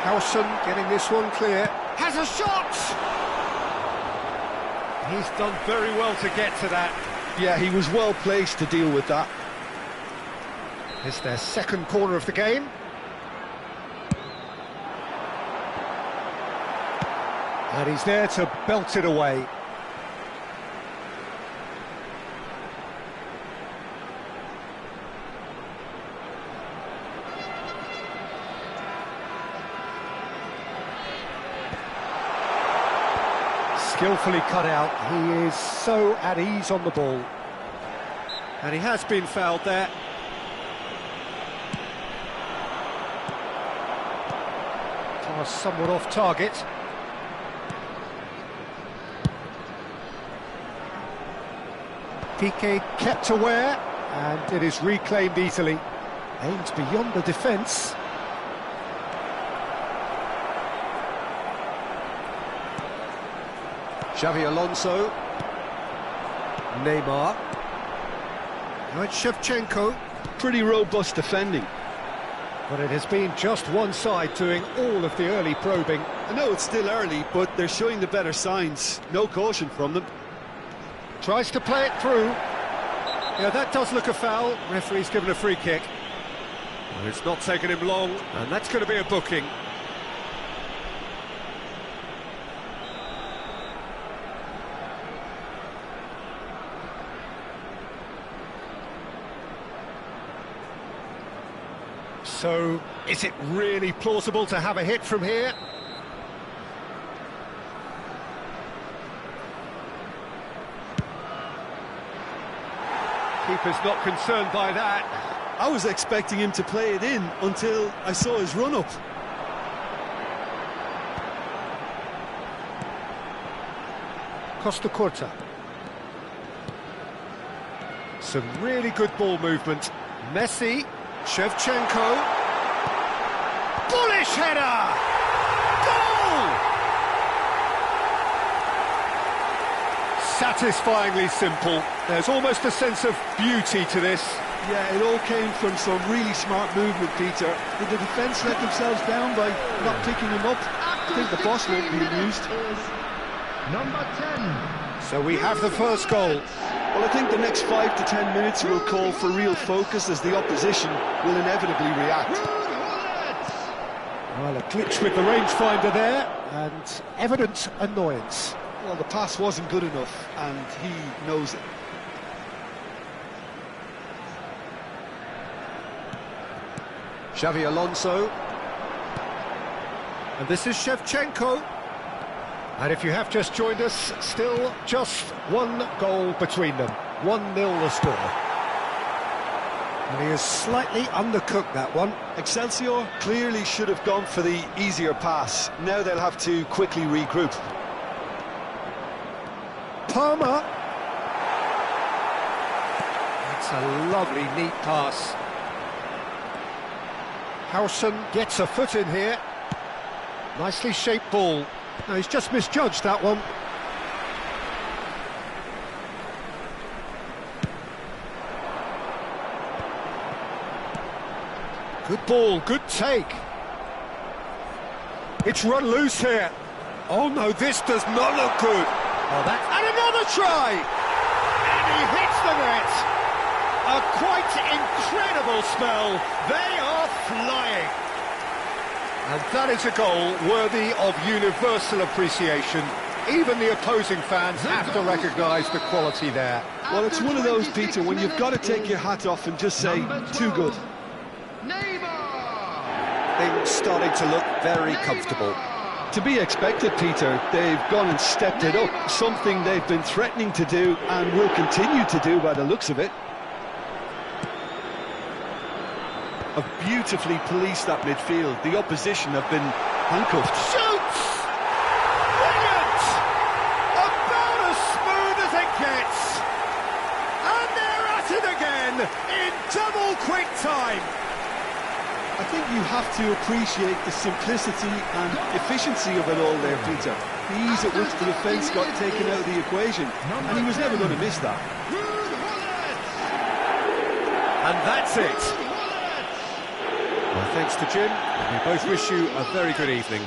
Howson getting this one clear. Has a shot! He's done very well to get to that. Yeah, he was well placed to deal with that. It's their second corner of the game. And he's there to belt it away. Skillfully cut out. He is so at ease on the ball. And he has been fouled there. Pass somewhat off target. Piqué kept aware, and it is reclaimed easily. Aimed beyond the defence. Xavi Alonso. Neymar. Now it's Shevchenko. Pretty robust defending. But it has been just one side doing all of the early probing. I know it's still early, but they're showing the better signs. No caution from them. Tries to play it through. Yeah, that does look a foul. Referee's given a free kick. Well, it's not taken him long, and that's going to be a booking. So, is it really plausible to have a hit from here? Keeper's not concerned by that. I was expecting him to play it in until I saw his run-up. Costa Curta. Some really good ball movement. Messi. Shevchenko. Bullish header! Goal! Satisfyingly simple. There's almost a sense of beauty to this. Yeah, it all came from some really smart movement, Peter. Did the defence let themselves down by not picking him up? I think the boss won't be amused. Number 10. So we have the first goal. Well, I think the next 5 to 10 minutes will call for real focus as the opposition will inevitably react. Well, a glitch with the rangefinder there, and evident annoyance. Well, the pass wasn't good enough, and he knows it. Xavi Alonso. And this is Shevchenko. And if you have just joined us, still just one goal between them. 1-0 the score. And he has slightly undercooked that one. Excelsior clearly should have gone for the easier pass. Now they'll have to quickly regroup. Palmer. That's a lovely, neat pass. Howson gets a foot in here. Nicely shaped ball. No, he's just misjudged that one. Good ball, good take. It's run loose here. Oh no, this does not look good. Oh, that, and another try! And he hits the net. A quite incredible spell. They are flying. And that is a goal worthy of universal appreciation. Even the opposing fans have to recognise the quality there. Well, it's one of those, Peter, when you've got to take your hat off and just say, too good. Things starting to look very comfortable. To be expected, Peter. They've gone and stepped it up, something they've been threatening to do and will continue to do by the looks of it. Have beautifully policed that midfield. The opposition have been handcuffed. Shoots! Brilliant! About as smooth as it gets. And they're at it again in double quick time. I think you have to appreciate the simplicity and efficiency of it all there, Peter. The ease at which the defence got taken out of the equation, and he was never going to miss that. And that's it. I thanks to Jim. We both wish you a very good evening.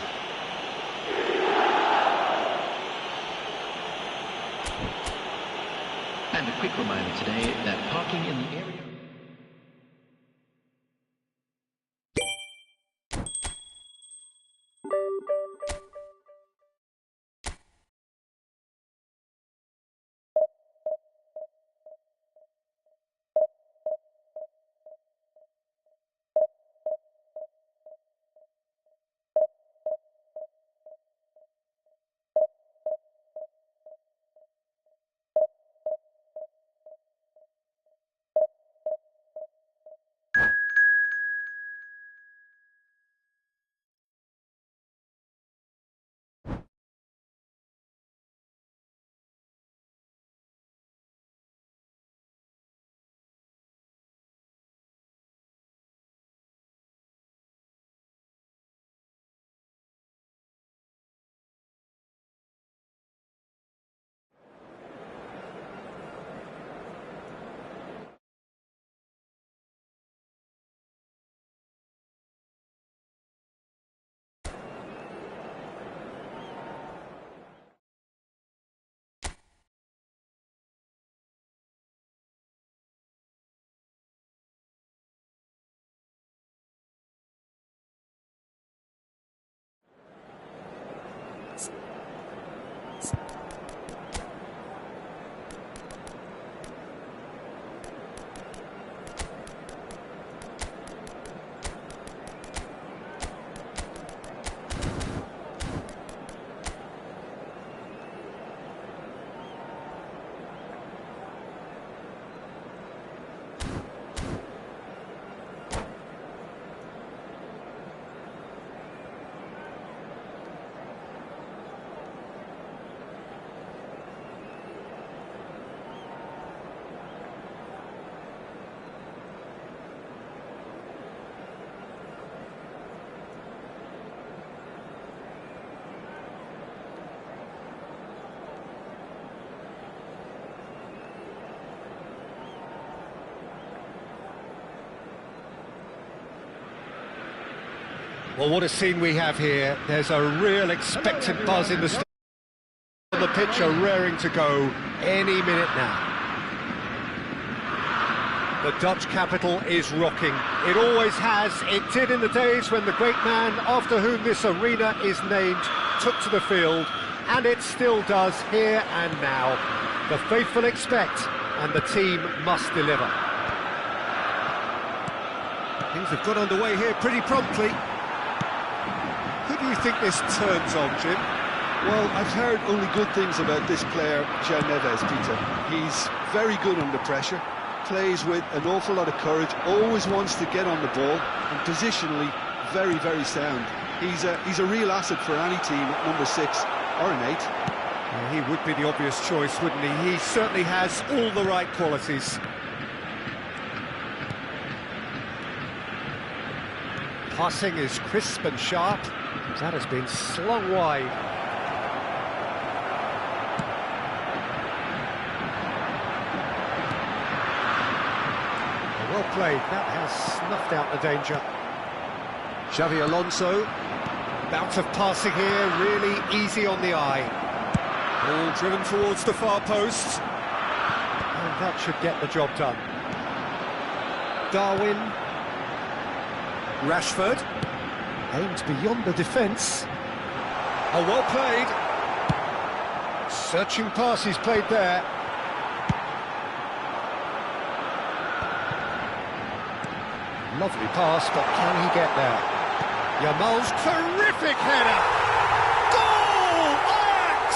And a quick reminder today that parking in the area... Well, what a scene we have here. There's a real expectant buzz in the stadium. The pitch are raring to go any minute now. The Dutch capital is rocking. It always has. It did in the days when the great man after whom this arena is named took to the field, and it still does here and now. The faithful expect, and the team must deliver. Things have got underway here pretty promptly. Who do you think this turns on, Jim? Well, I've heard only good things about this player, João Neves, Peter. He's very good under pressure, plays with an awful lot of courage, always wants to get on the ball, and positionally, very, very sound. He's a real asset for any team at number 6 or an 8. Yeah, he would be the obvious choice, wouldn't he? He certainly has all the right qualities. Passing is crisp and sharp. That has been slung wide. Well played. That has snuffed out the danger. Xavi Alonso. Bout of passing here, really easy on the eye. Ball driven towards the far post. And that should get the job done. Darwin. Rashford. Aimed beyond the defence. Oh, well played. Searching pass he's played there. Lovely pass, but can he get there? Yamal's terrific header! Goal! Ajax!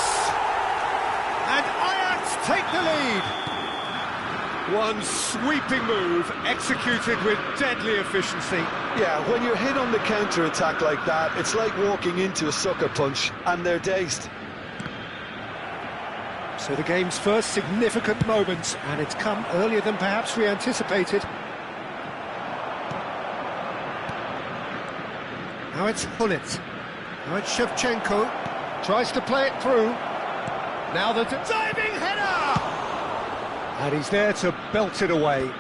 And Ajax take the lead. One sweeping move, executed with deadly efficiency. Yeah, when you're hit on the counter-attack like that, it's like walking into a sucker punch, and they're dazed. So the game's first significant moment, and it's come earlier than perhaps we anticipated. Now it's Hullet. Now it's Shevchenko. Tries to play it through. Now the diving header! And he's there to belt it away.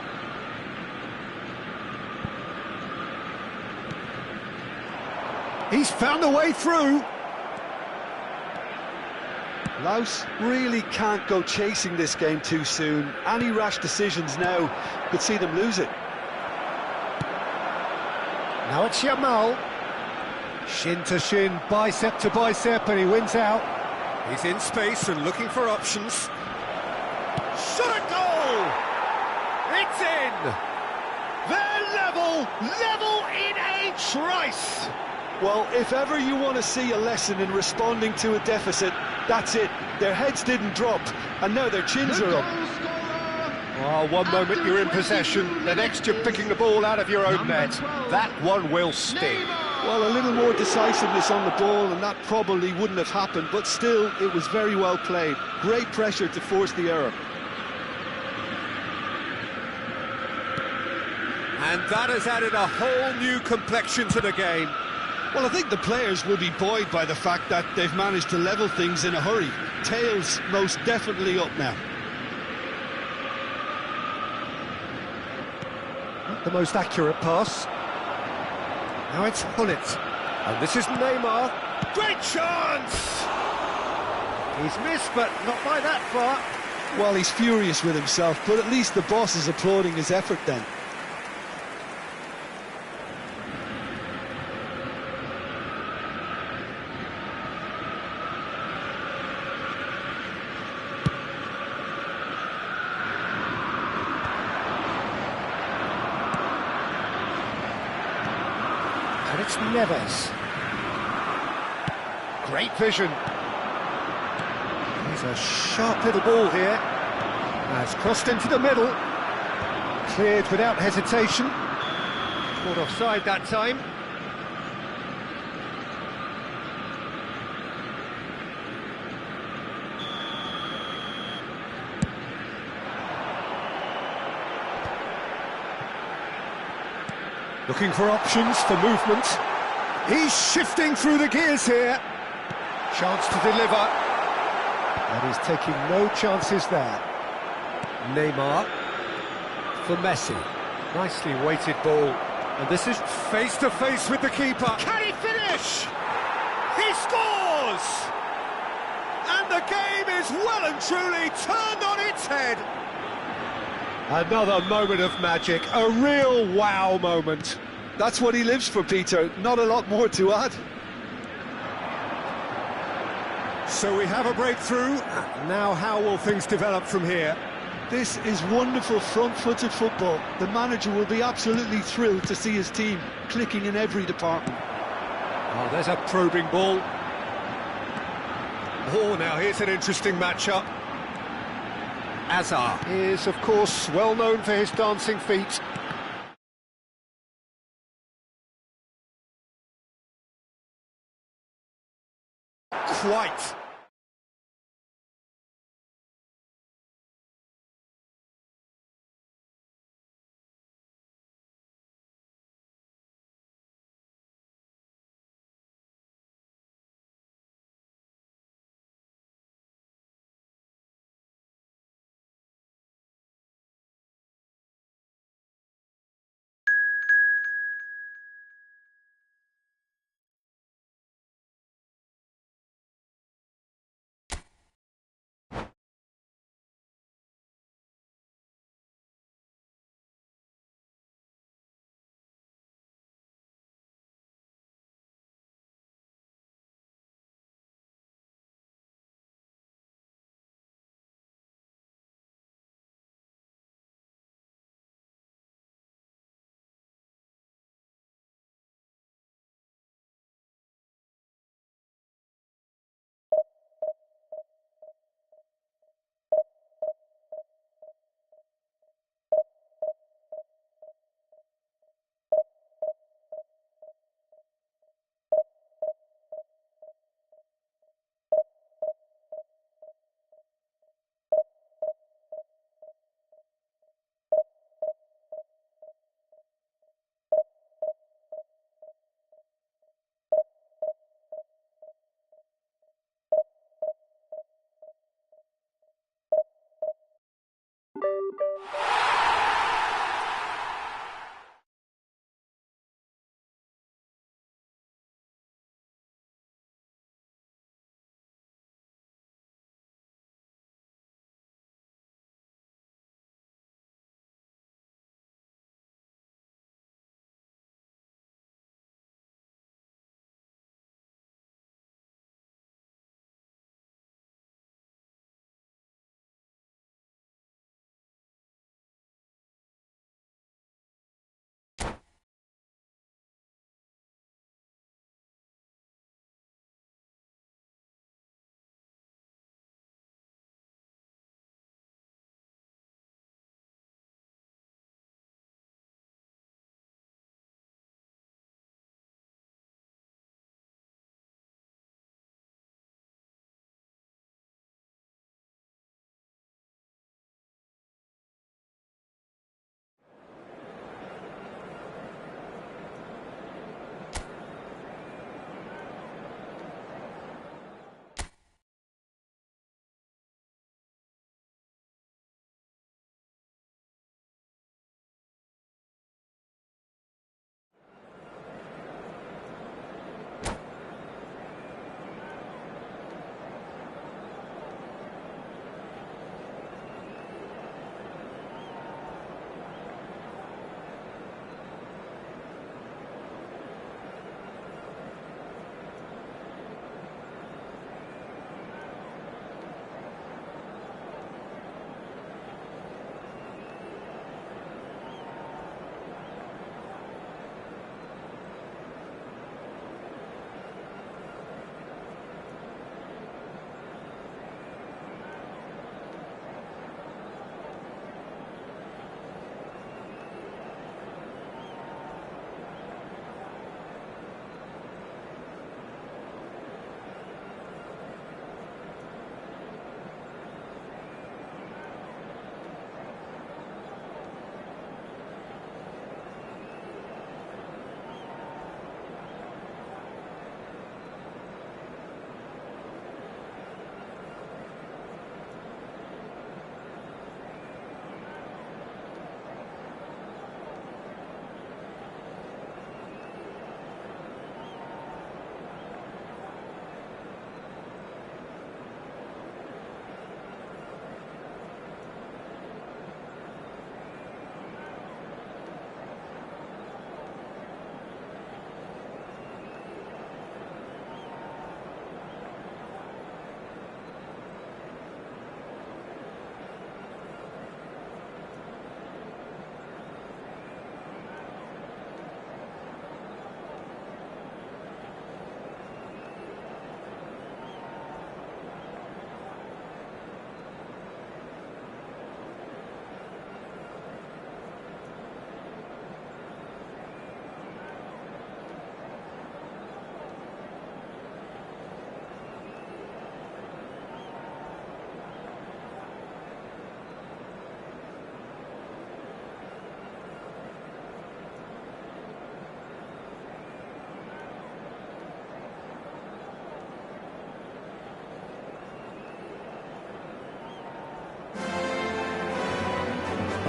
He's found a way through. Laos really can't go chasing this game too soon. Any rash decisions now could see them lose it. Now it's Yamal. Shin to shin, bicep to bicep, and he wins out. He's in space and looking for options. Shot a goal! It's in! They're level in a trice! Well, if ever you want to see a lesson in responding to a deficit, that's it. Their heads didn't drop, and now their chins are up. Oh, one moment you're in possession, the next you're picking the ball out of your own net. That one will sting. Well, a little more decisiveness on the ball, and that probably wouldn't have happened, but still, it was very well played. Great pressure to force the error. And that has added a whole new complexion to the game. Well, I think the players will be buoyed by the fact that they've managed to level things in a hurry. Tails most definitely up now. Not the most accurate pass. Now it's Hullet. And this is Neymar. Great chance! He's missed, but not by that far. Well, he's furious with himself, but at least the boss is applauding his effort then. And it's Neves. Great vision. He's a sharp little ball here. Has crossed into the middle. Cleared without hesitation. Caught offside that time. Looking for options for movement. He's shifting through the gears here. Chance to deliver. And he's taking no chances there. Neymar for Messi. Nicely weighted ball. And this is face to face with the keeper. Can he finish? He scores! And the game is well and truly turned on its head. Another moment of magic, a real wow moment. That's what he lives for, Peter. Not a lot more to add. So we have a breakthrough. Now how will things develop from here? This is wonderful front-footed football. The manager will be absolutely thrilled to see his team clicking in every department. Oh, there's a probing ball. Oh, now here's an interesting matchup. Azar is, of course, well known for his dancing feet. Quite.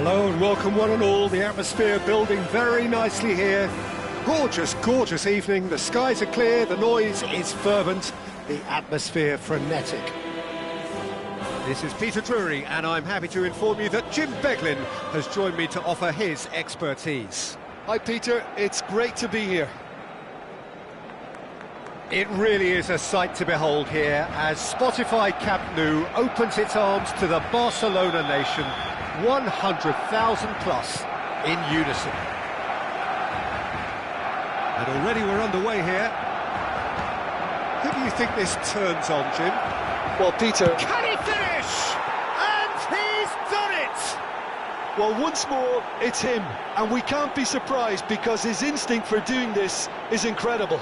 Hello and welcome one and all. The atmosphere building very nicely here. Gorgeous, gorgeous evening. The skies are clear, the noise is fervent, the atmosphere frenetic. This is Peter Drury and I'm happy to inform you that Jim Beglin has joined me to offer his expertise. Hi Peter, it's great to be here. It really is a sight to behold here as Spotify Camp Nou opens its arms to the Barcelona nation, 100,000 plus in unison. And already we're underway here. Who do you think this turns on, Jim? Well, Peter... Can he finish? And he's done it! Well, once more, it's him. And we can't be surprised because his instinct for doing this is incredible.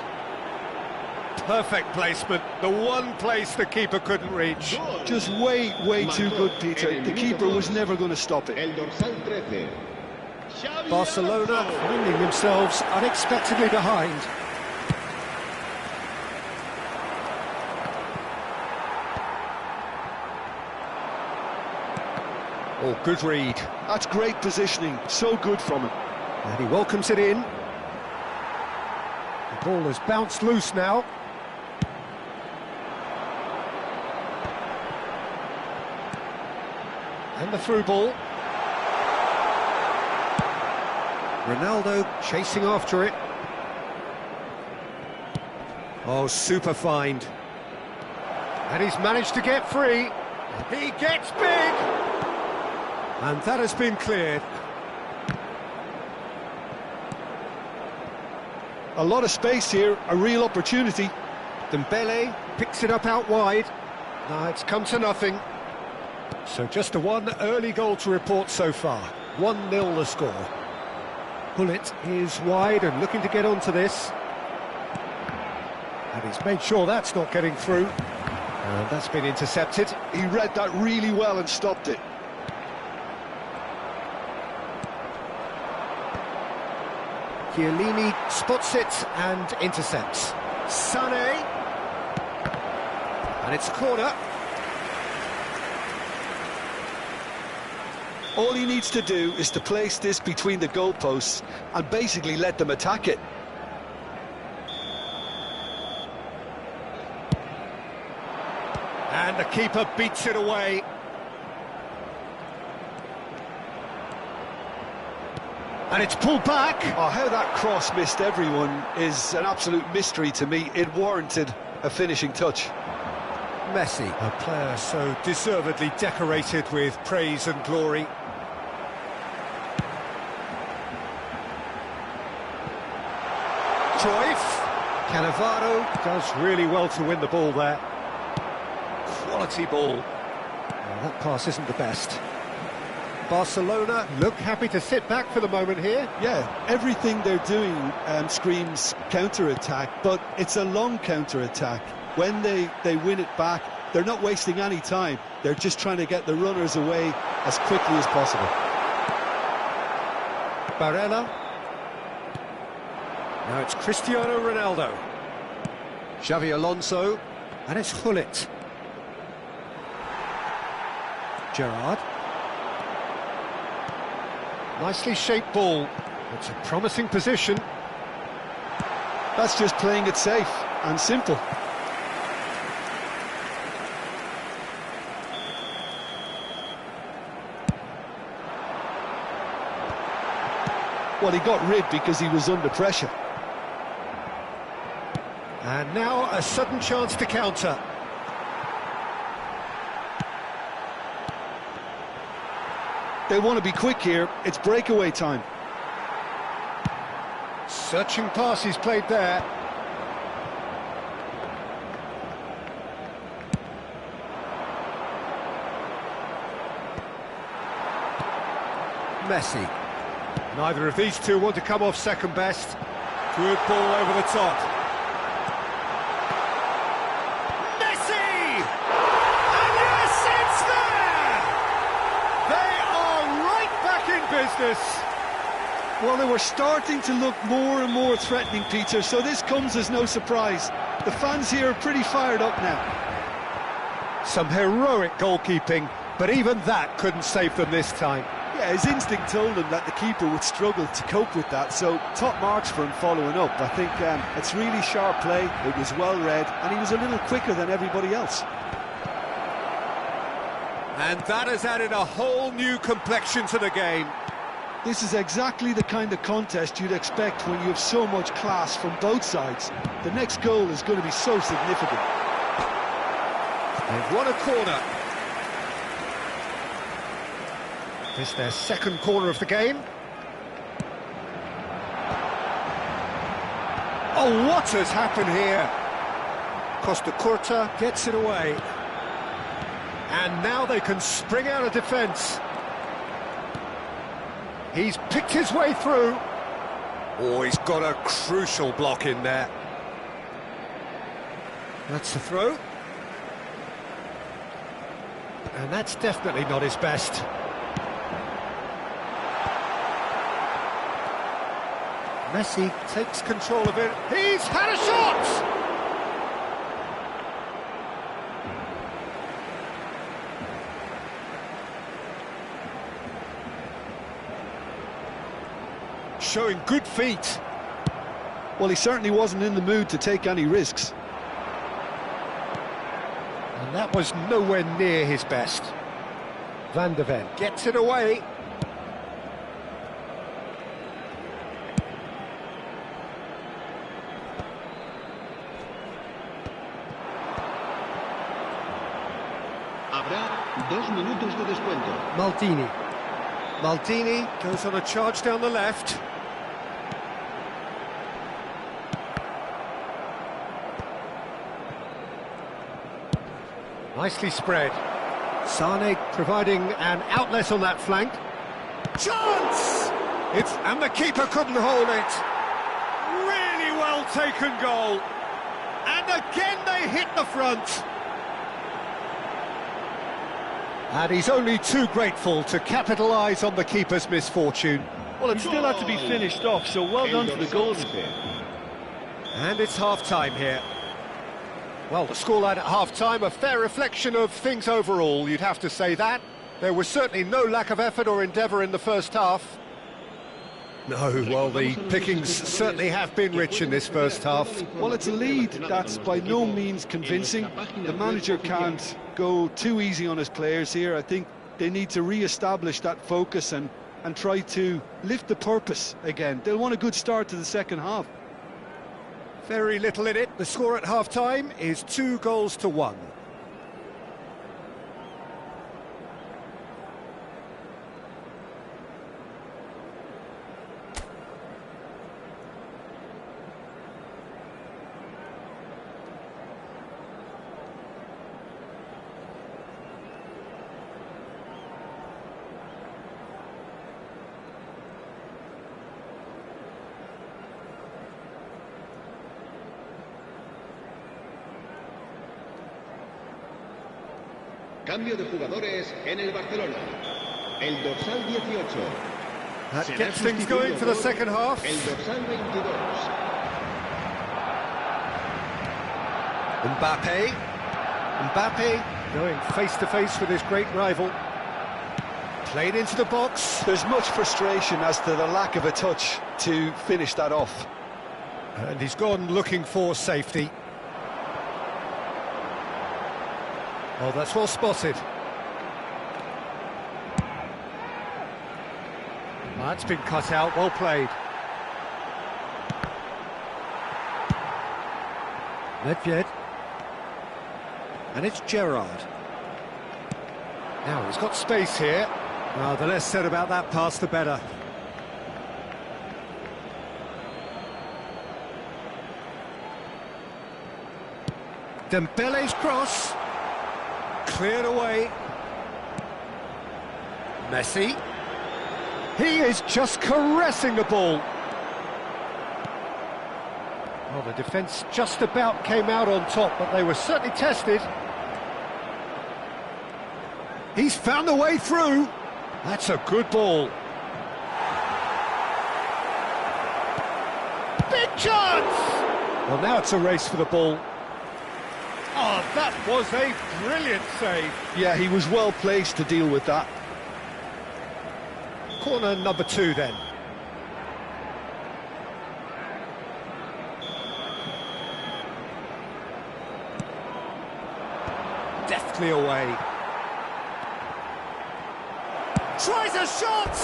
Perfect placement, the one place the keeper couldn't reach. Just way too good, Peter. The keeper was never going to stop it. Barcelona finding themselves unexpectedly behind. Oh, good read. That's great positioning, so good from him. And he welcomes it in. The ball has bounced loose now. And the through ball. Ronaldo chasing after it. Oh, super find. And he's managed to get free. He gets big. And that has been cleared. A lot of space here, a real opportunity. Dembele picks it up out wide. Now it's come to nothing. So just a one early goal to report so far. 1-0 the score. Gullit is wide and looking to get onto this. And he's made sure that's not getting through. And that's been intercepted. He read that really well and stopped it. Chiellini spots it and intercepts. Sané. And it's a corner. All he needs to do is to place this between the goalposts and basically let them attack it. And the keeper beats it away. And it's pulled back. Oh, how that cross missed everyone is an absolute mystery to me. It warranted a finishing touch. Messi, a player so deservedly decorated with praise and glory. Cruyff. Cannavaro does really well to win the ball there. Quality ball. Well, that pass isn't the best. Barcelona look happy to sit back for the moment here. Yeah, everything they're doing screams counter-attack, but it's a long counter-attack. When they win it back, they're not wasting any time. They're just trying to get the runners away as quickly as possible. Barella. Now it's Cristiano Ronaldo. Xavi Alonso. And it's Gullit. Gerrard. Nicely shaped ball. It's a promising position. That's just playing it safe and simple. Well, he got rid because he was under pressure. And now a sudden chance to counter. They want to be quick here. It's breakaway time. Searching pass he's played there. Messi. Neither of these two want to come off second best. Good ball over the top. Messi! And yes, it's there! They are right back in business. Well, they were starting to look more and more threatening, Peter, so this comes as no surprise. The fans here are pretty fired up now. Some heroic goalkeeping, but even that couldn't save them this time. Yeah, his instinct told him that the keeper would struggle to cope with that, so top marks for him following up. I think it's really sharp play, it was well read, and he was a little quicker than everybody else. And that has added a whole new complexion to the game. This is exactly the kind of contest you'd expect when you have so much class from both sides. The next goal is going to be so significant. They've won a corner. This is their second corner of the game. Oh, what has happened here? Costa Curta gets it away. And now they can spring out of defence. He's picked his way through. Oh, he's got a crucial block in there. That's the throw. And that's definitely not his best. Messi takes control of it. He's had a shot! Showing good feet. Well, he certainly wasn't in the mood to take any risks. And that was nowhere near his best. Van de Ven gets it away. Habrá 2 minutos de descuento. Maldini goes on a charge down the left. Nicely spread. Sane providing an outlet on that flank. Chance! And the keeper couldn't hold it. Really well taken goal. And again they hit the front. And he's only too grateful to capitalise on the keeper's misfortune. Well, it still had to be finished off, so well done to the goalkeeper. And it's half-time here. Well, the scoreline at half-time, a fair reflection of things overall, you'd have to say that. There was certainly no lack of effort or endeavour in the first half. No, well, the pickings certainly have been rich in this first half. Well, it's a lead that's by no means convincing. The manager can't go too easy on his players here. I think they need to re-establish that focus and try to lift the purpose again. They'll want a good start to the second half. Very little in it. The score at half-time is 2-1. Cambio de jugadores en el Barcelona. El dorsal 18. That gets things going for the second half. El dorsal 22. Mbappe going face-to-face with his great rival. Played into the box. There's much frustration as to the lack of a touch to finish that off. And he's gone looking for safety. Oh, that's well spotted. That's been cut out, well played. Nedved. And it's Gerrard. Now he's got space here. Well, the less said about that pass, the better. Dembele's cross. Cleared away. Messi. He is just caressing the ball. Well, the defence just about came out on top, but they were certainly tested. He's found a way through. That's a good ball. Big chance! Well, now it's a race for the ball. Oh, that was a brilliant save. Yeah, he was well placed to deal with that. Corner number 2 then. Deftly away. Tries a shot!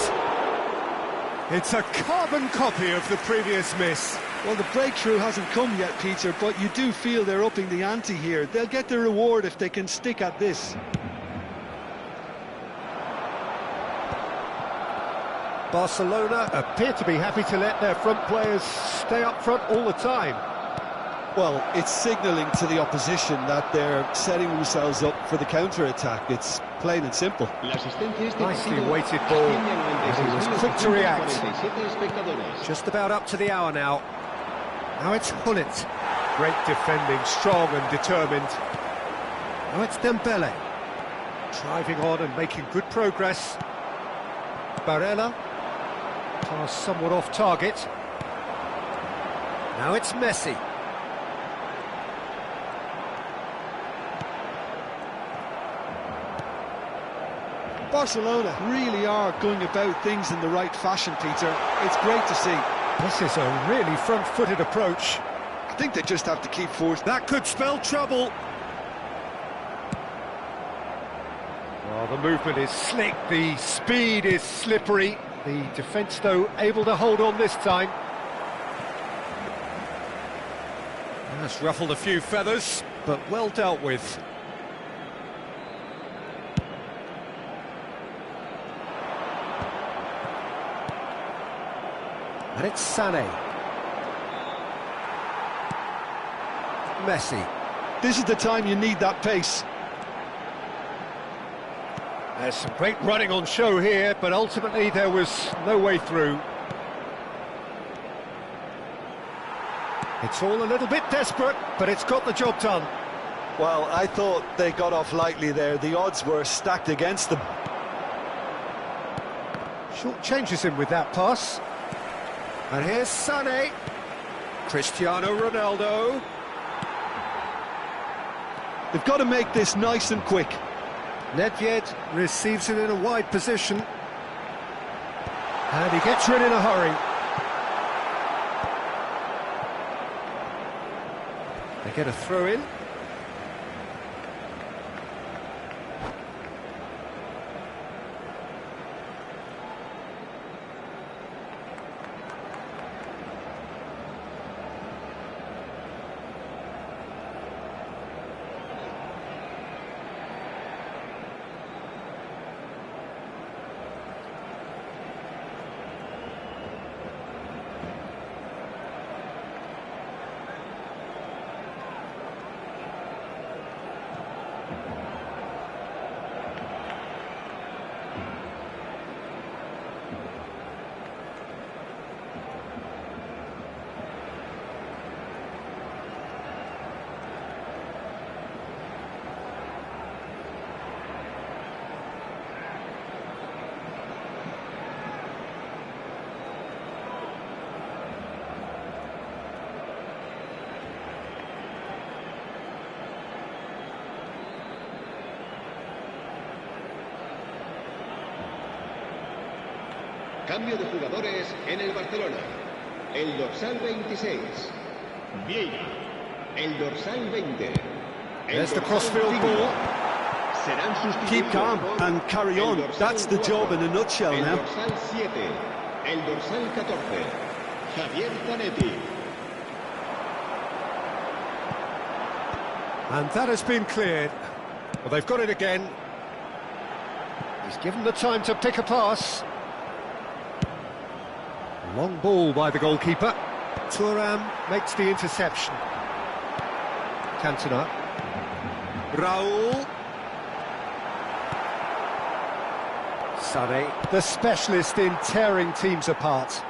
It's a carbon copy of the previous miss. Well, the breakthrough hasn't come yet, Peter, but you do feel they're upping the ante here. They'll get the reward if they can stick at this. Barcelona appear to be happy to let their front players stay up front all the time. Well, it's signalling to the opposition that they're setting themselves up for the counter-attack. It's plain and simple. Nicely weighted ball, and he was quick to react. Just about up to the hour now. Now it's Hullet. Great defending, strong and determined. Now it's Dembele. Driving on and making good progress. Barella. Pass somewhat off target. Now it's Messi. Barcelona really are going about things in the right fashion, Peter. It's great to see. This is a really front-footed approach. I think they just have to keep force. That could spell trouble. Well, the movement is slick, the speed is slippery. The defence, though, able to hold on this time. That's ruffled a few feathers, but well dealt with. And it's Sané. Messi. This is the time you need that pace. There's some great running on show here, but ultimately there was no way through. It's all a little bit desperate, but it's got the job done. Well, I thought they got off lightly there. The odds were stacked against them. Short changes him with that pass. And here's Sané. Cristiano Ronaldo. They've got to make this nice and quick. Nedved receives it in a wide position. And he gets rid in a hurry. They get a throw in. Cambio de jugadores en el Barcelona. El dorsal 26. Vieira. El dorsal 20. There's the crossfield ball. Keep calm and carry on. That's the job in a nutshell now. El dorsal 7. El dorsal 14. Javier Zanetti. And that has been cleared. Well, they've got it again. He's given the time to pick a pass. Long ball by the goalkeeper. Thuram makes the interception. Cantona. Raul. Sané, the specialist in tearing teams apart.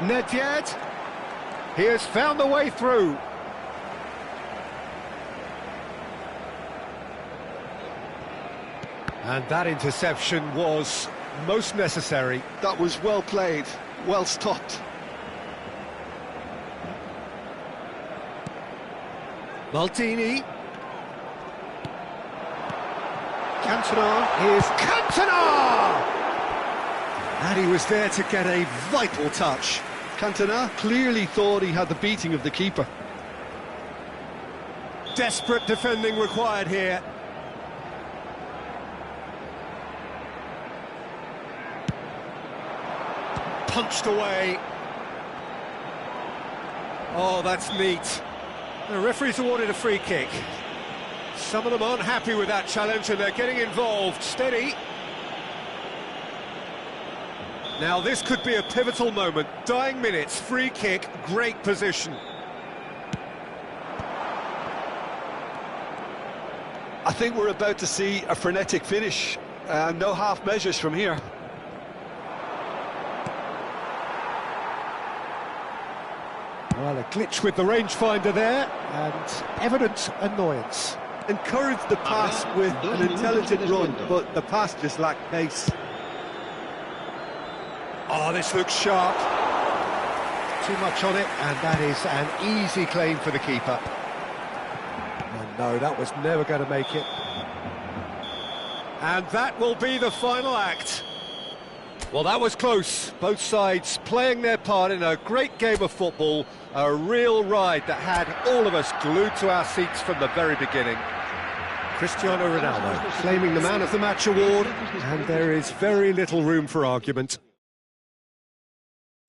Nedved. He has found the way through. And that interception was most necessary. That was well played, well stopped. Maldini. Cantona is Cantona! And he was there to get a vital touch. Cantona clearly thought he had the beating of the keeper. Desperate defending required here. Punched away. Oh, that's neat. The referee's awarded a free kick. Some of them aren't happy with that challenge and they're getting involved. Steady. Now this could be a pivotal moment. Dying minutes, free kick, great position. I think we're about to see a frenetic finish. No half measures from here. Well, a glitch with the rangefinder there, and evident annoyance. Encouraged the pass with an intelligent run, but the pass just lacked pace. Oh, this looks sharp. Too much on it, and that is an easy claim for the keeper. Oh, no, that was never going to make it. And that will be the final act. Well, that was close. Both sides playing their part in a great game of football. A real ride that had all of us glued to our seats from the very beginning. Cristiano Ronaldo claiming the Man of the Match award, and there is very little room for argument.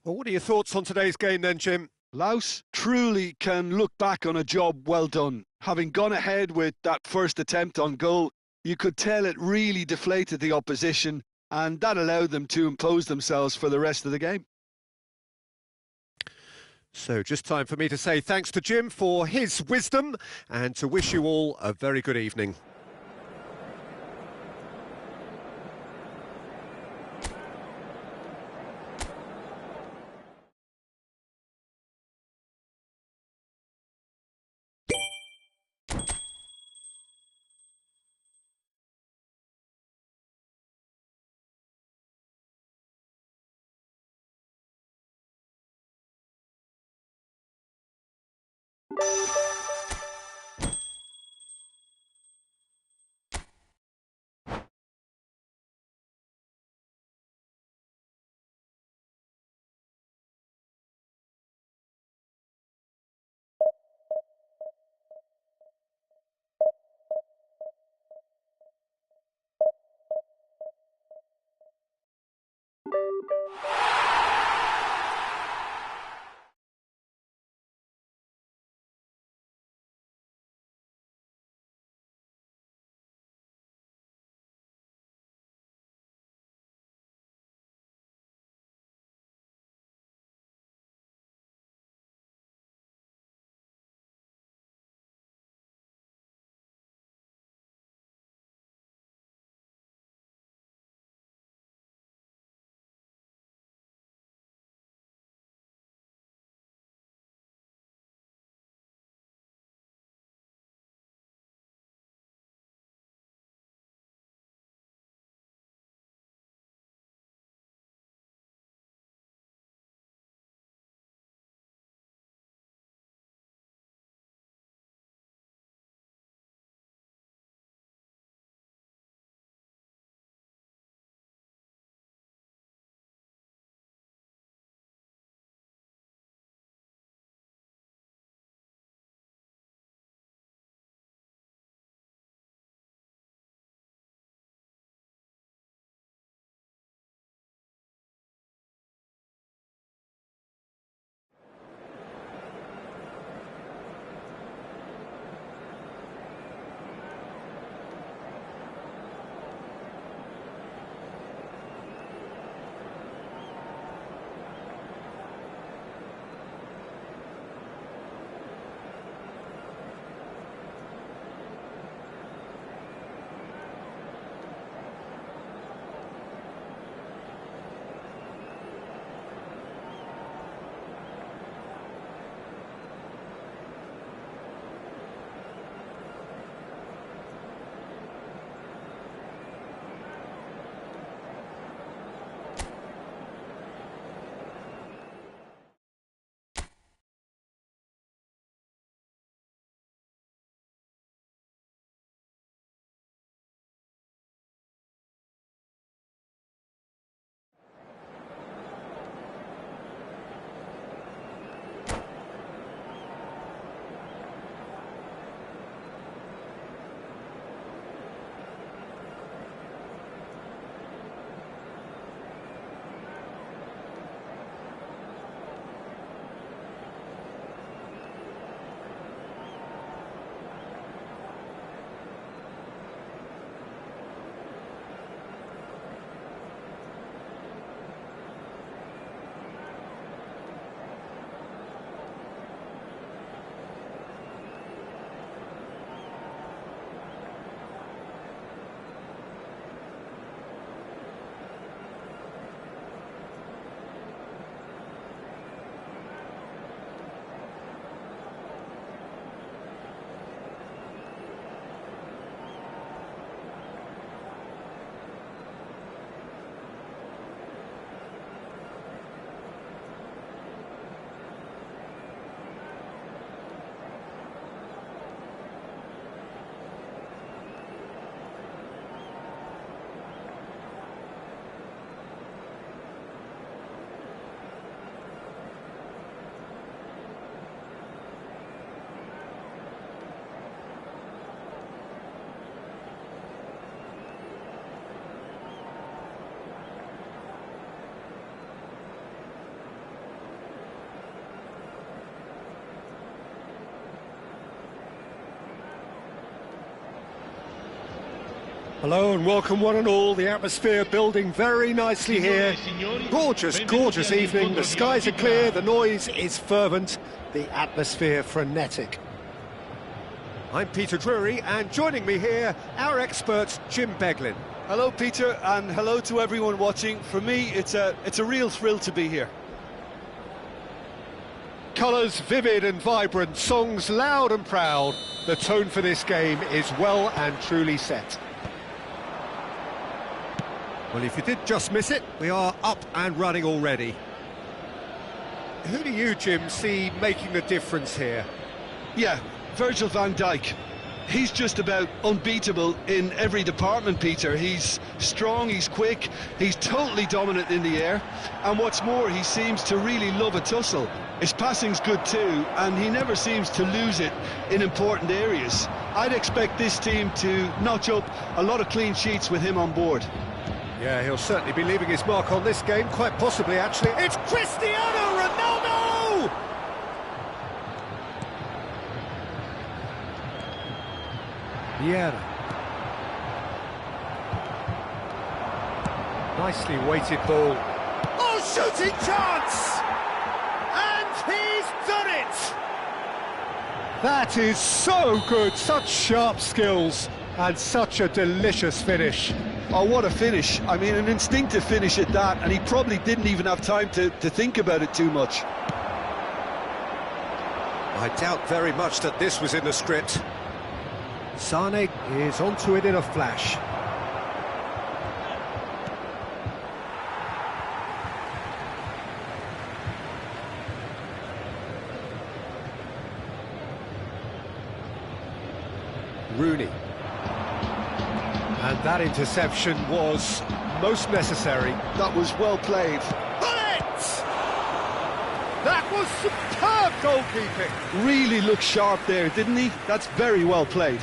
Well, what are your thoughts on today's game then, Jim? Laos truly can look back on a job well done. Having gone ahead with that first attempt on goal, you could tell it really deflated the opposition, and that allowed them to impose themselves for the rest of the game. So just time for me to say thanks to Jim for his wisdom and to wish you all a very good evening. Hello and welcome one and all. The atmosphere building very nicely here. Gorgeous, gorgeous evening. The skies are clear, the noise is fervent, the atmosphere frenetic. I'm Peter Drury, and joining me here, our expert Jim Beglin. Hello, Peter, and hello to everyone watching. For me, it's a real thrill to be here. Colours vivid and vibrant, songs loud and proud. The tone for this game is well and truly set. Well, if you did just miss it, we are up and running already. Who do you, Jim, see making the difference here? Yeah, Virgil van Dijk. He's just about unbeatable in every department, Peter. He's strong, he's quick, he's totally dominant in the air, and what's more, he seems to really love a tussle. His passing's good too, and he never seems to lose it in important areas. I'd expect this team to notch up a lot of clean sheets with him on board. Yeah, he'll certainly be leaving his mark on this game, quite possibly, actually. It's Cristiano Ronaldo! Vieira. Nicely weighted ball. Oh, shooting chance! And he's done it! That is so good, such sharp skills, and such a delicious finish. Oh, what a finish. I mean, an instinctive finish at that, and he probably didn't even have time to think about it too much. I doubt very much that this was in the script. Sane is onto it in a flash. Rooney. And that interception was most necessary. That was well played. Bullet! That was superb goalkeeping. Really looked sharp there, didn't he? That's very well played.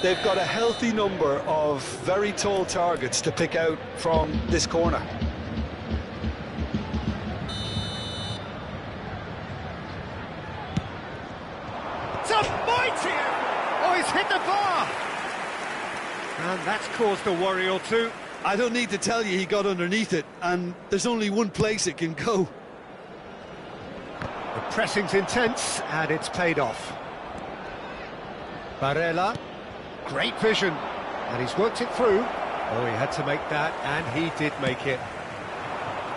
They've got a healthy number of very tall targets to pick out from this corner. It's a mighty effort! Oh, he's hit the bar! And that's caused a worry or two. I don't need to tell you he got underneath it, and there's only one place it can go. The pressing's intense, and it's paid off. Barella, great vision, and he's worked it through. Oh, he had to make that, and he did make it.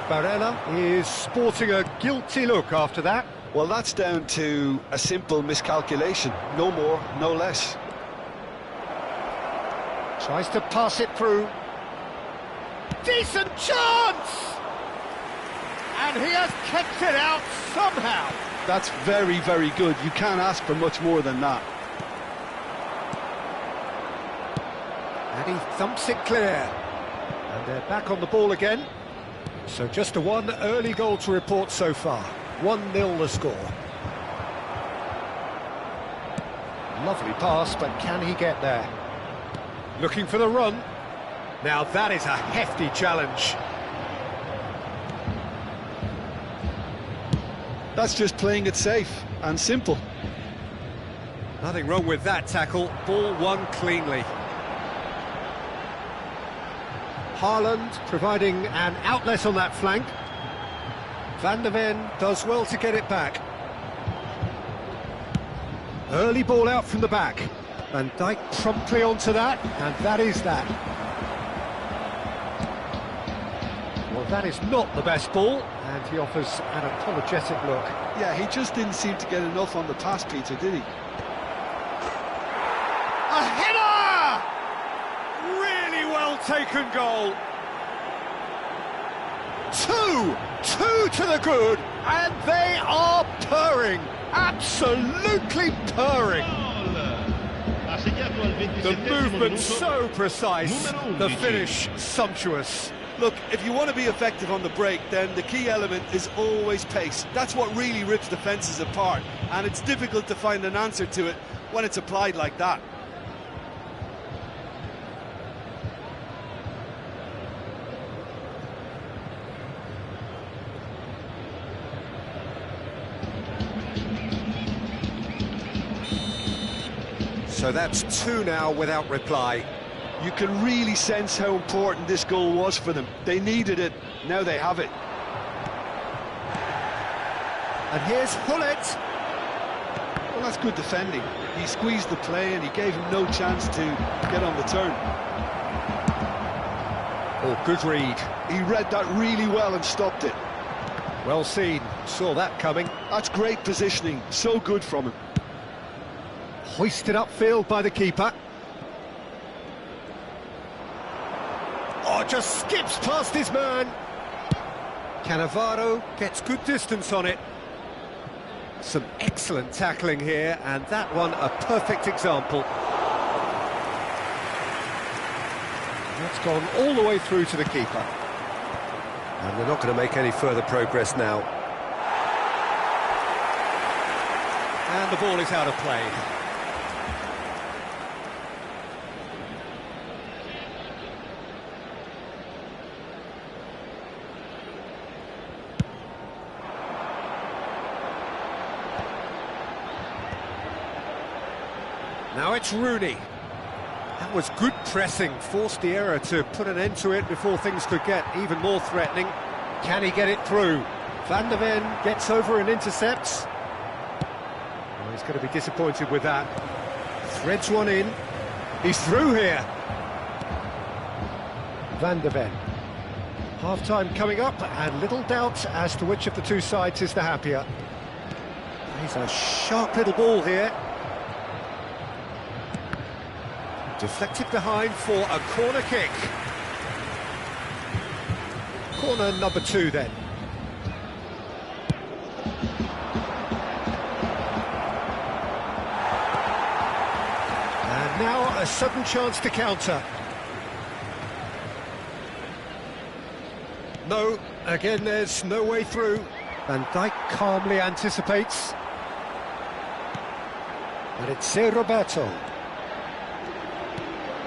Barella is sporting a guilty look after that. Well, that's down to a simple miscalculation. No more, no less. Tries to pass it through. Decent chance! And he has kept it out somehow. That's very, very good. You can't ask for much more than that. And he thumps it clear. And they're back on the ball again. So just a one early goal to report so far. 1-0 the score. Lovely pass, but can he get there? Looking for the run. Now that is a hefty challenge. That's just playing it safe and simple. Nothing wrong with that tackle. Ball won cleanly. Haaland providing an outlet on that flank. Van der Ven does well to get it back. Early ball out from the back. Van Dijk promptly onto that, and that is that. Well, that is not the best ball, and he offers an apologetic look. Yeah, he just didn't seem to get enough on the pass, Peter, did he? A header! Really well taken goal. Two to the good, and they are purring, absolutely purring. The movement so precise, the finish sumptuous. Look, if you want to be effective on the break, then the key element is always pace. That's what really rips defences apart, and it's difficult to find an answer to it when it's applied like that. So that's two now without reply. You can really sense how important this goal was for them. They needed it, now they have it. And here's Hullet. Well, that's good defending. He squeezed the play and he gave him no chance to get on the turn. Oh, good read. He read that really well and stopped it. Well seen, saw that coming. That's great positioning, so good from him. Hoisted upfield by the keeper. Oh, just skips past his man. Cannavaro gets good distance on it. Some excellent tackling here, and that one a perfect example. That's gone all the way through to the keeper. And they're not going to make any further progress now. And the ball is out of play. Now it's Rooney. That was good pressing, forced the error to put an end to it before things could get even more threatening. Can he get it through? Van der Ven gets over and intercepts. Oh, he's going to be disappointed with that. Threads one in. He's through here. Van der Ven. Half-time coming up, and little doubt as to which of the two sides is the happier. He's a sharp little ball here. Deflected behind for a corner kick. Corner number 2 then. And now a sudden chance to counter. No, again there's no way through. Van Dijk calmly anticipates. And it's Roberto.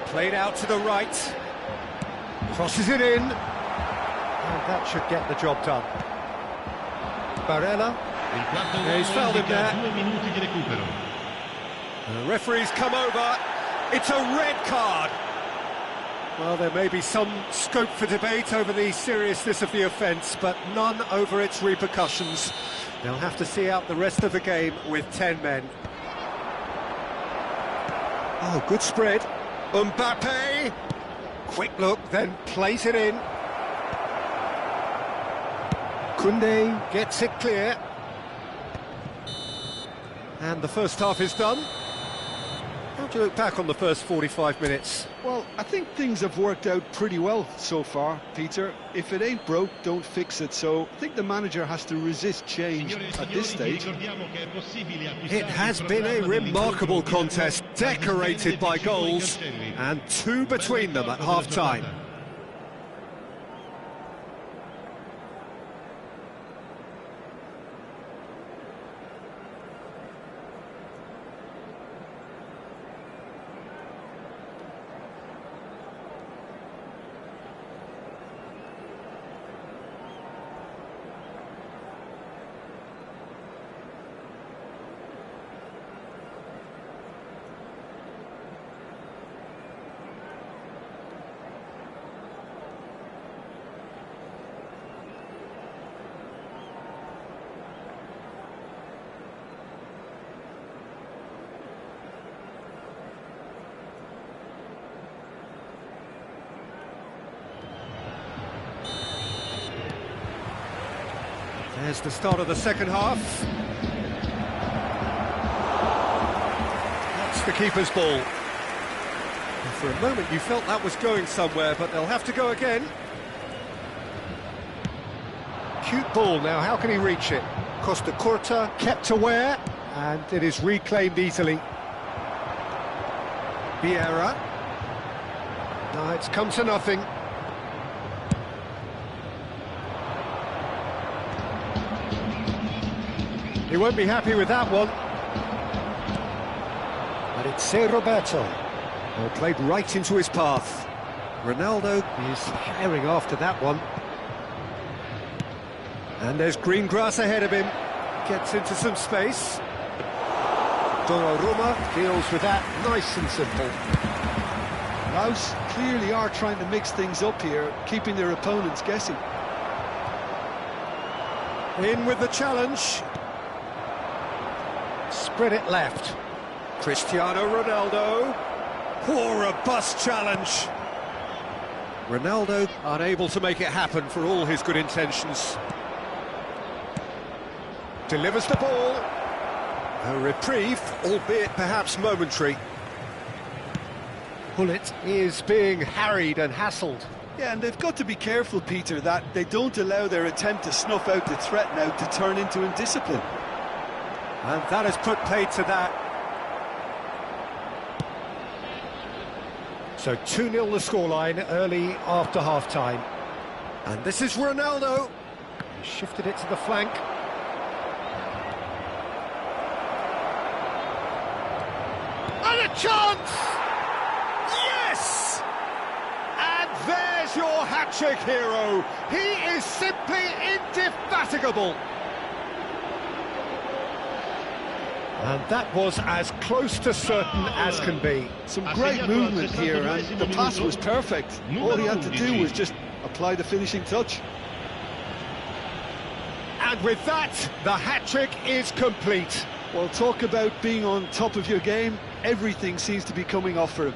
Played out to the right, crosses it in, and that should get the job done. Barella, he's fouled him there. The referee's come over, it's a red card. Well, there may be some scope for debate over the seriousness of the offence, but none over its repercussions. They'll have to see out the rest of the game with 10 men. Oh, good spread. Mbappe, quick look, then plays it in. Koundé gets it clear. And the first half is done. How do you look back on the first 45 minutes? Well, I think things have worked out pretty well so far, Peter. If it ain't broke, don't fix it. So I think the manager has to resist change at this stage. It has been a remarkable contest, decorated by goals, and 2 between them at half-time. There's the start of the second half. That's the keeper's ball. And for a moment you felt that was going somewhere, but they'll have to go again. Cute ball now, how can he reach it? Costa Curta kept aware, and it is reclaimed easily. Vieira. No, it's come to nothing. He won't be happy with that one. And it's Roberto. Well, played right into his path. Ronaldo is herring after that one. And there's green grass ahead of him. Gets into some space. Donnarumma deals with that nice and simple. Laos clearly are trying to mix things up here, keeping their opponents guessing. In with the challenge. Spread it left. Cristiano Ronaldo. Oh, robust challenge. Ronaldo unable to make it happen for all his good intentions. Delivers the ball. A reprieve, albeit perhaps momentary. Bullet is being harried and hassled. Yeah, and they've got to be careful, Peter, that they don't allow their attempt to snuff out the threat now to turn into indiscipline. And that has put paid to that. So 2-0 the scoreline early after half-time. And this is Ronaldo. He shifted it to the flank. And a chance! Yes! And there's your hat-trick hero. He is simply indefatigable. And that was as close to certain as can be. Some great movement here, and the pass was perfect. All he had to do was just apply the finishing touch. And with that, the hat-trick is complete. Well, talk about being on top of your game. Everything seems to be coming off for him.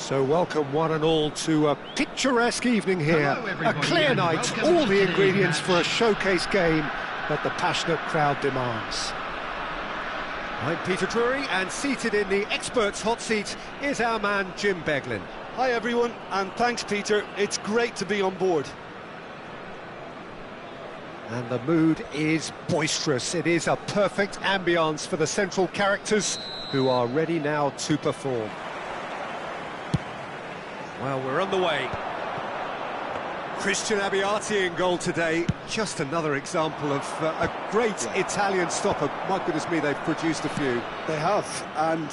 So welcome one and all to a picturesque evening here. A clear night, all the ingredients for a showcase game that the passionate crowd demands. I'm Peter Drury, and seated in the experts' hot seat is our man Jim Beglin. Hi everyone, and thanks Peter, it's great to be on board. And the mood is boisterous. It is a perfect ambience for the central characters who are ready now to perform. Well, we're on the way. Christian Abbiati in goal today. Just another example of a great Italian stopper. My goodness me, they've produced a few. They have, and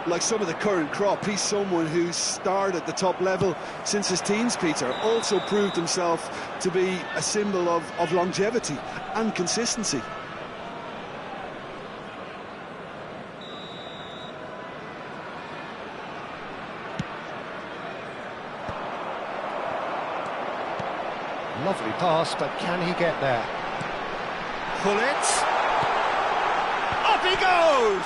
like some of the current crop, he's someone who's starred at the top level since his teens, Peter. Also proved himself to be a symbol of longevity and consistency. Lovely pass, but can he get there? Pull it. Up he goes!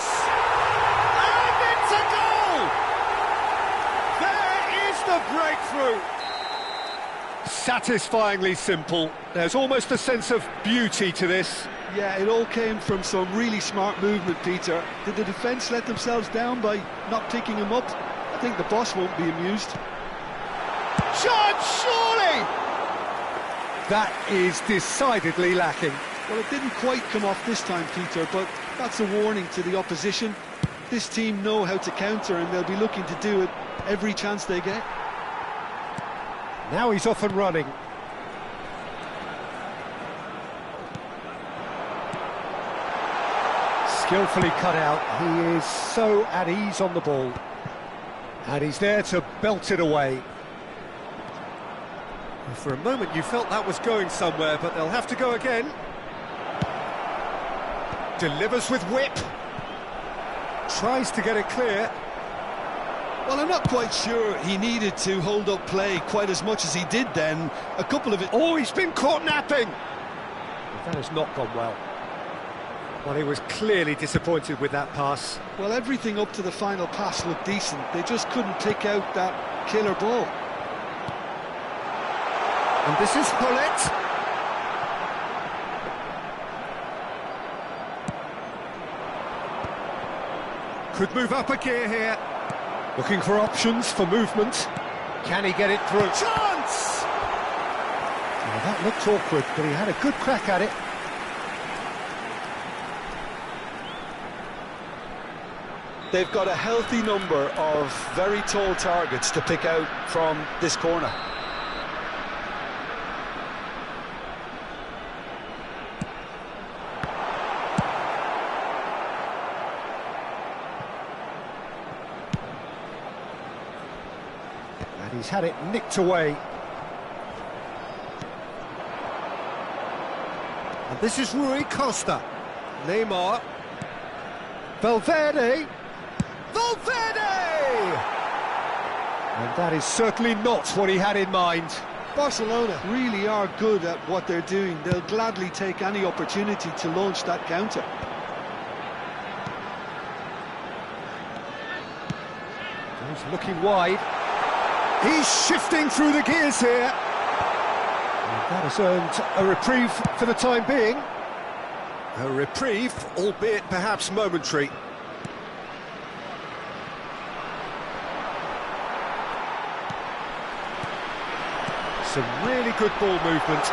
And it's a goal! There is the breakthrough! Satisfyingly simple. There's almost a sense of beauty to this. Yeah, it all came from some really smart movement, Peter. Did the defence let themselves down by not picking him up? I think the boss won't be amused. Shot, surely! That is decidedly lacking. Well, it didn't quite come off this time, Peter, but that's a warning to the opposition. This team know how to counter, and they'll be looking to do it every chance they get. Now he's off and running. Skillfully cut out. He is so at ease on the ball. And he's there to belt it away. For a moment you felt that was going somewhere, but they'll have to go again. Delivers with whip. Tries to get it clear. Well, I'm not quite sure he needed to hold up play quite as much as he did then. A couple of it... Oh, he's been caught napping! That has not gone well. Well, he was clearly disappointed with that pass. Well, everything up to the final pass looked decent. They just couldn't pick out that killer ball. And this is Hullet. Could move up a gear here. Looking for options for movement. Can he get it through? Chance! Well, that looked awkward, but he had a good crack at it. They've got a healthy number of very tall targets to pick out from this corner. And he's had it nicked away. And this is Rui Costa. Neymar. Valverde. And that is certainly not what he had in mind. Barcelona really are good at what they're doing. They'll gladly take any opportunity to launch that counter. He's looking wide. He's shifting through the gears here. And that has earned a reprieve for the time being. A reprieve, albeit perhaps momentary. Some really good ball movement.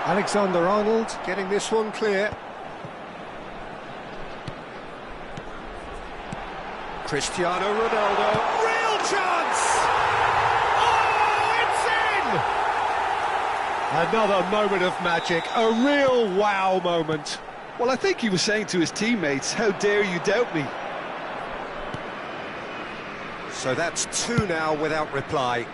Alexander-Arnold getting this one clear. Cristiano Ronaldo. Real chance! Oh, it's in! Another moment of magic, a real wow moment. Well, I think he was saying to his teammates, how dare you doubt me? So that's two now without reply.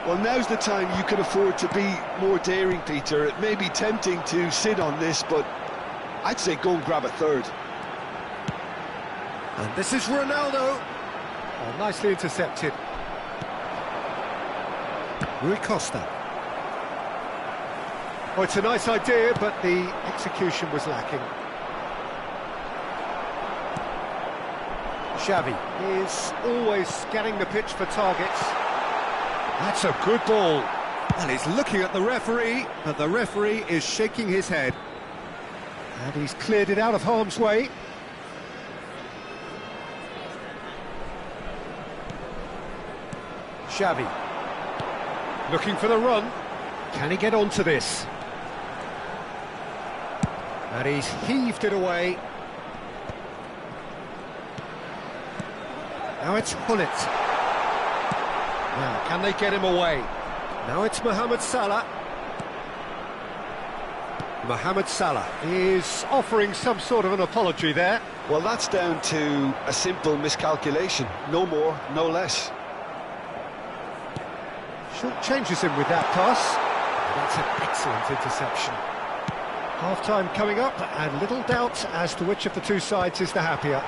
Well, now's the time you can afford to be more daring, Peter. It may be tempting to sit on this, but I'd say go and grab a third. And this is Ronaldo. Oh, nicely intercepted. Rui Costa. Oh, it's a nice idea, but the execution was lacking. Xavi is always scanning the pitch for targets. That's a good ball. And he's looking at the referee, but the referee is shaking his head. And he's cleared it out of harm's way. Xavi. Looking for the run. Can he get onto this? And he's heaved it away. Now it's Hullet. Now, can they get him away? Now it's Mohamed Salah. Mohamed Salah is offering some sort of an apology there. Well, that's down to a simple miscalculation. No more, no less. Short changes him with that pass. That's an excellent interception. Half-time coming up, and little doubt as to which of the two sides is the happier.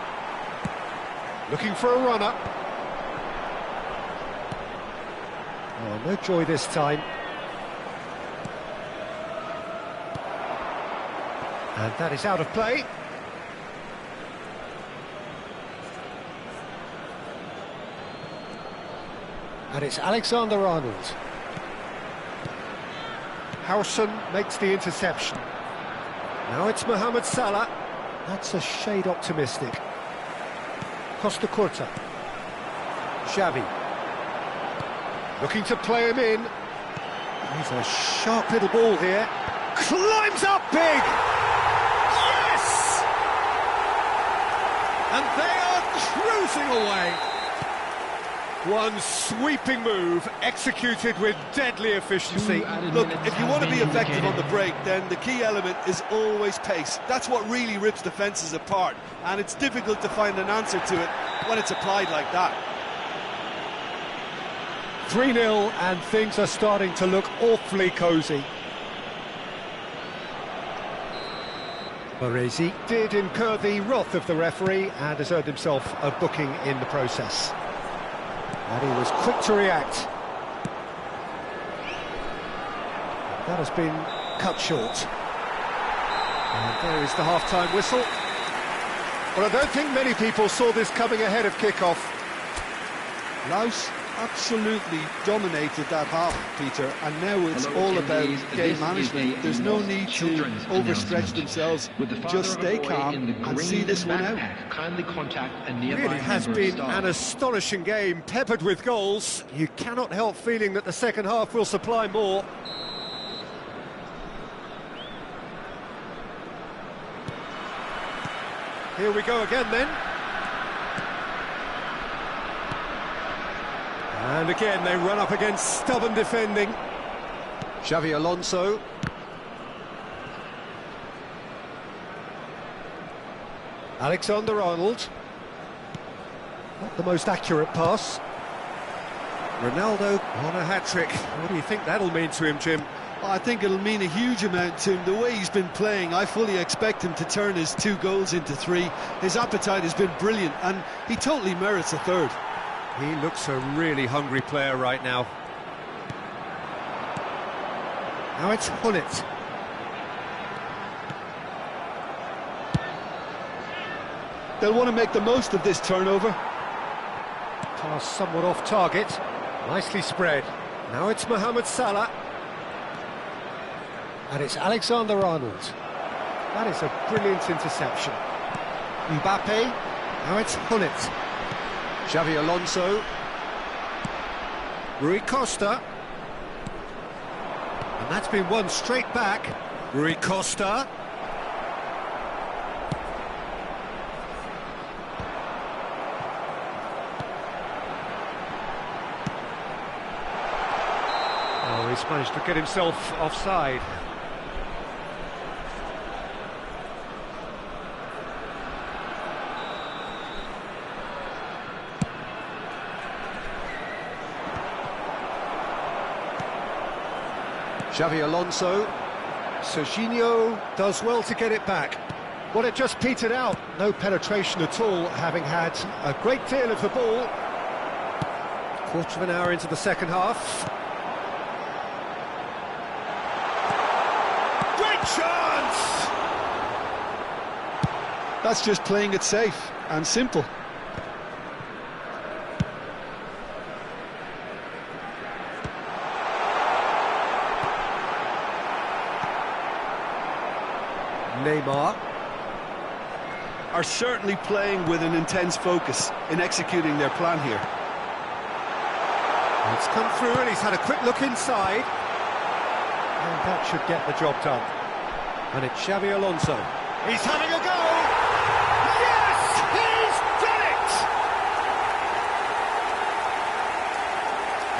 Looking for a runner. Oh, no joy this time. And that is out of play. And it's Alexander-Arnold. Howson makes the interception. Now it's Mohamed Salah. That's a shade optimistic. Costa Curta. Xavi. Looking to play him in. He's a sharp little ball here. Climbs up big! Yes! And they are cruising away. One sweeping move, executed with deadly efficiency. Look, if you want to be effective on the break, then the key element is always pace. That's what really rips defences apart, and it's difficult to find an answer to it when it's applied like that. 3-0, and things are starting to look awfully cosy. Baresi did incur the wrath of the referee and has earned himself a booking in the process. And he was quick to react. That has been cut short. And there is the half-time whistle. Well, I don't think many people saw this coming ahead of kick-off. Laos absolutely dominated that half, Peter, and now it's all about game management. There's no need to overstretch themselves. Just stay calm and see this one out. It really has been an astonishing game, peppered with goals. You cannot help feeling that the second half will supply more. Here we go again then. And again, they run up against stubborn defending. Xavi Alonso. Alexander-Arnold. Not the most accurate pass. Ronaldo on a hat-trick. What do you think that'll mean to him, Jim? I think it'll mean a huge amount to him. The way he's been playing, I fully expect him to turn his 2 goals into 3. His appetite has been brilliant, and he totally merits a third. He looks a really hungry player right now. Now it's Hullet. They'll want to make the most of this turnover. Pass somewhat off target. Nicely spread. Now it's Mohamed Salah. And it's Alexander-Arnold. That is a brilliant interception. Mbappe. Now it's Hullet. Xavi Alonso. Rui Costa. And that's been won straight back. Rui Costa. Oh, he's managed to get himself offside. Xavi Alonso. Serginho does well to get it back. Well, it just petered out. No penetration at all, having had a great deal of the ball. Quarter of an hour into the second half. Great chance! That's just playing it safe and simple. Neymar. Are certainly playing with an intense focus in executing their plan here. It's come through and he's had a quick look inside. And that should get the job done. And it's Xabi Alonso. He's having a go! Yes! He's done it!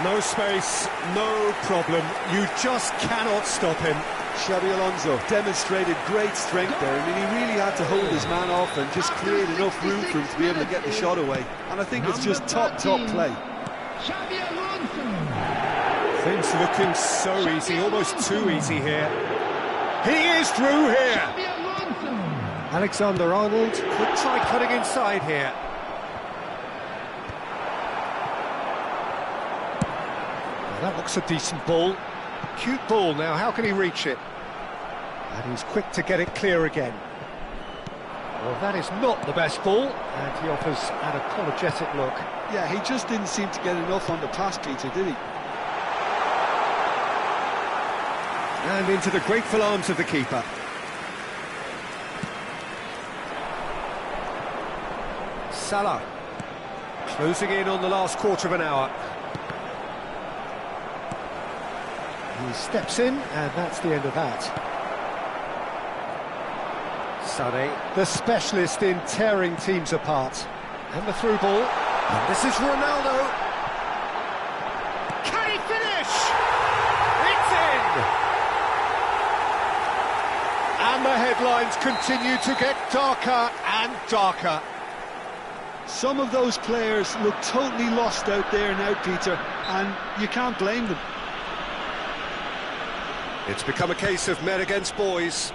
No space, no problem. You just cannot stop him. Xabi Alonso demonstrated great strength there. I mean, he really had to hold his man off and just create enough room for him to be able to get the shot away. And I think it's just top play. Things looking so easy, almost too easy here. He is through here. Alexander-Arnold could try cutting inside here. Well, that looks a decent ball. Cute ball now, how can he reach it? And he's quick to get it clear again. Well, that is not the best ball, and he offers an apologetic look. Yeah, he just didn't seem to get enough on the pass, Peter, did he? And into the grateful arms of the keeper. Salah, closing in on the last quarter of an hour. He steps in, and that's the end of that. Sané, the specialist in tearing teams apart. And the through ball. And this is Ronaldo. Can he finish? It's in! And the headlines continue to get darker and darker. Some of those players look totally lost out there now, Peter, and you can't blame them. It's become a case of men against boys.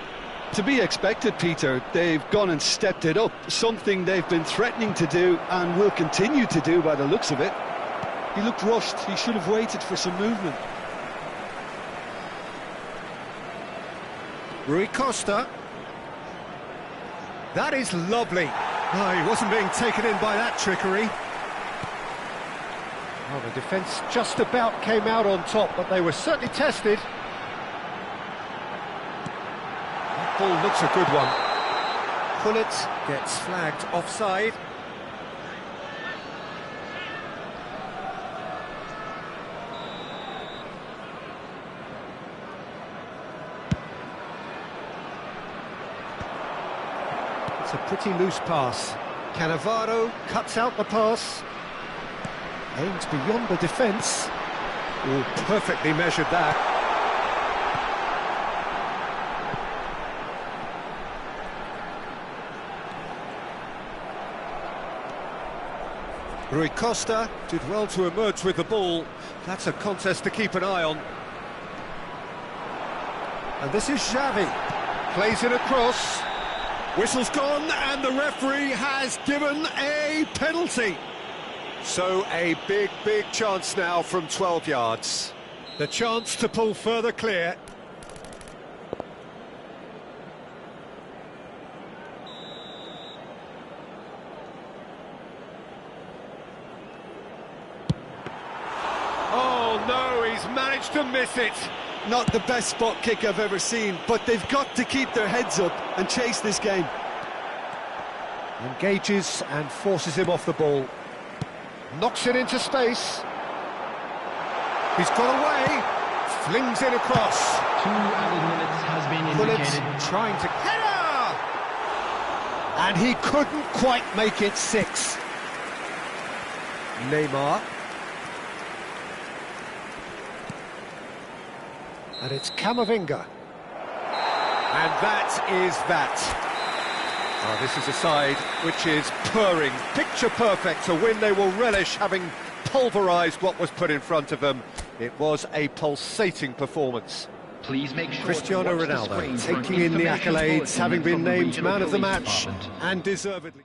To be expected, Peter. They've gone and stepped it up, something they've been threatening to do and will continue to do by the looks of it. He looked rushed, he should have waited for some movement. Rui Costa. That is lovely. Oh, he wasn't being taken in by that trickery. Well, the defence just about came out on top, but they were certainly tested. That ball looks a good one. Pullet gets flagged offside. It's a pretty loose pass. Cannavaro cuts out the pass. Aims beyond the defence. Oh, perfectly measured that. Rui Costa did well to emerge with the ball. That's a contest to keep an eye on. And this is Xavi. Plays it across. Whistle's gone, and the referee has given a penalty. So a big chance now from 12 yards. The chance to pull further clear. Oh no, he's managed to miss it. Not the best spot kick I've ever seen, but they've got to keep their heads up and chase this game. Engages and forces him off the ball. Knocks it into space. He's got away. Flings it across. 2 added minutes has been indicated. Bullet trying to... Header! And he couldn't quite make it 6. Neymar. And it's Camavinga. And that is that. Oh, this is a side which is purring, picture perfect, a win they will relish, having pulverised what was put in front of them. It was a pulsating performance. Please make sure Cristiano Ronaldo taking in the accolades, having been named man of the match, and deservedly.